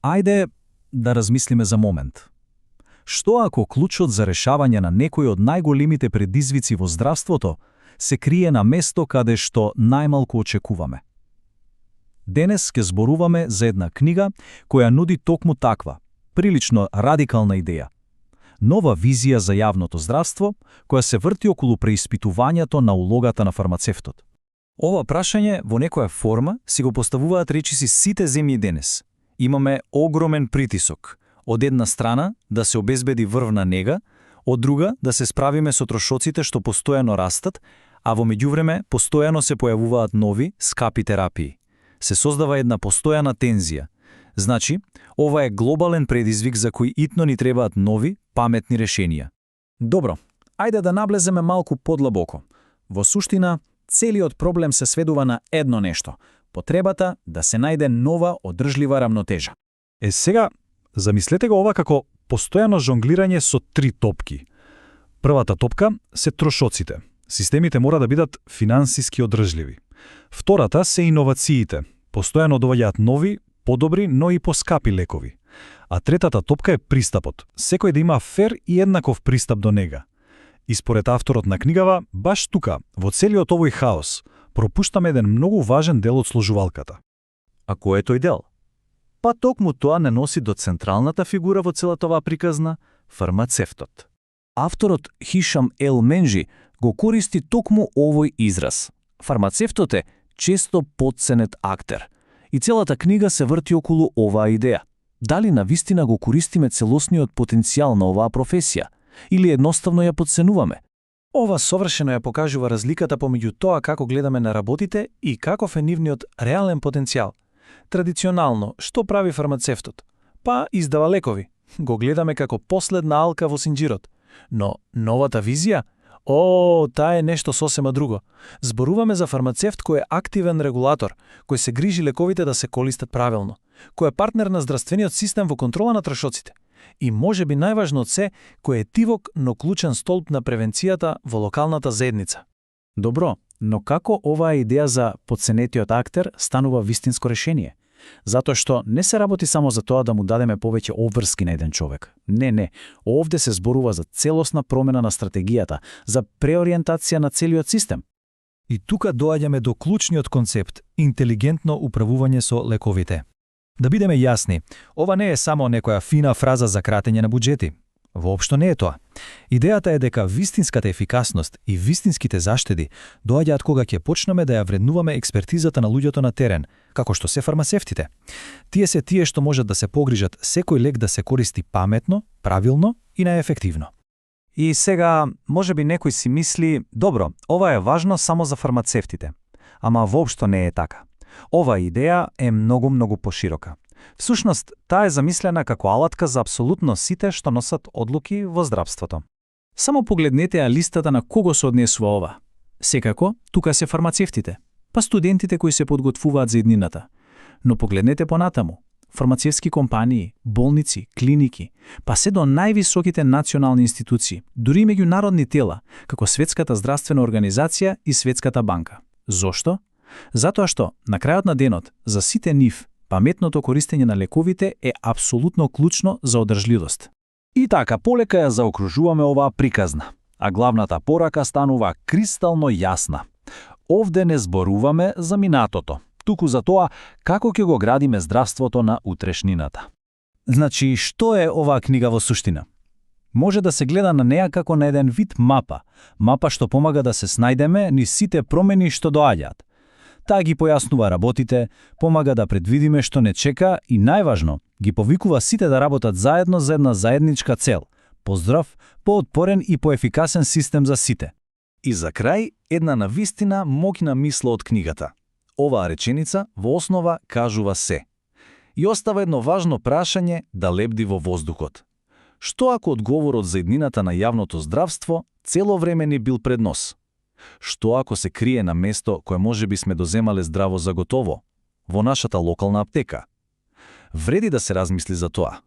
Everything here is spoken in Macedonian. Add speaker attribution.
Speaker 1: Ајде да размислиме за момент. Што ако клучот за решавање на некој од најголемите предизвици во здравството се крие на место каде што најмалку очекуваме? Денес ќе зборуваме за една книга која нуди токму таква, прилично радикална идеја. Нова визија за јавното здравство, која се врти околу преиспитувањето на улогата на фармацевтот. Ова прашање во некоја форма си го поставуваат речиси сите земји денес. Имаме огромен притисок. Од една страна да се обезбеди врвна нега, од друга да се справиме со трошоците што постојано растат, а во меѓувреме постојано се појавуваат нови, скапи терапии. Се создава една постојана тензија. Значи, ова е глобален предизвик за кој итно ни требаат нови, паметни решенија. Добро, ајде да наблеземе малку подлабоко. Во суштина, целиот проблем се сведува на едно нешто – потребата да се најде нова одржлива рамнотежа. Сега, замислете го ова како постојано жонглирање со три топки. Првата топка се трошоците. Системите мора да бидат финансиски одржливи. Втората се иновациите. Постојано доаѓаат нови, подобри, но и поскапи лекови. А третата топка е пристапот. Секој да има фер и еднаков пристап до нега. И според авторот на книгава, баш тука, во целиот овој хаос, пропуштаме еден многу важен дел од сложувалката. А кој е тој дел? Па токму тоа не носи до централната фигура во целата оваа приказна – фармацевтот. Авторот Хишам Ел Менџи го користи токму овој израз. Фармацевтот е често потценет актер. И целата книга се врти околу оваа идеја. Дали навистина го користиме целосниот потенцијал на оваа професија? Или едноставно ја потценуваме? Ова совршено ја покажува разликата помеѓу тоа како гледаме на работите и каков е нивниот реален потенцијал. Традиционално, што прави фармацевтот? Па издава лекови. Го гледаме како последна алка во синџирот. Но новата визија? Таа е нешто сосема друго. Зборуваме за фармацевт кој е активен регулатор, кој се грижи лековите да се колистат правилно, кој е партнер на здравствениот систем во контрола на трошоците. И може би најважно од се, кој е тивок, но клучен столб на превенцијата во локалната заедница. Добро, но како оваа идеја за потценетиот актер станува вистинско решение? Затоа што не се работи само за тоа да му дадеме повеќе обврски на еден човек. Не. Овде се зборува за целосна промена на стратегијата, за преориентација на целиот систем. И тука доаѓаме до клучниот концепт – интелигентно управување со лековите. Да бидеме јасни, ова не е само некоја фина фраза за кратење на буџети. Воопшто не е тоа. Идејата е дека вистинската ефикасност и вистинските заштеди доаѓаат кога ќе почнеме да ја вреднуваме експертизата на луѓето на терен, како што се фармацевтите. Тие се тие што можат да се погрижат секој лек да се користи паметно, правилно и наефективно. И сега, можеби некој си мисли, добро, ова е важно само за фармацевтите. Ама воопшто не е така. Ова идеја е многу поширока. Всушност, таа е замислена како алатка за апсолутно сите што носат одлуки во здравството. Само погледнете ја листата на кого се однесува ова. Секако, тука се фармацевтите, па студентите кои се подготвуваат за иднината. Но погледнете понатаму. Фармацевски компании, болници, клиники, па се до највисоките национални институции, дури и меѓународни тела, како Светската здравствена организација и Светската банка. Зошто? Затоа што, на крајот на денот, за сите нив, паметното користење на лековите е апсолутно клучно за одржливост. И така, полека ја заокружуваме оваа приказна, а главната порака станува кристално јасна. Овде не зборуваме за минатото, туку за тоа како ќе го градиме здравството на утрешнината. Значи, што е оваа книга во суштина? Може да се гледа на неа како на еден вид мапа што помага да се снајдеме низ сите промени што доаѓаат. Таа ги појаснува работите, помага да предвидиме што не чека и најважно, ги повикува сите да работат заедно за една заедничка цел – поздрав, поотпорен и поефикасен систем за сите. И за крај, една навистина моќна мисла од книгата. Оваа реченица во основа кажува се. И остава едно важно прашање да лебди во воздухот. Што ако одговорот за иднината на јавното здравство цело време ни бил пред нос? Што ако се крие на место кое можеби сме доземале здраво за готово? Во нашата локална аптека? Вреди да се размисли за тоа.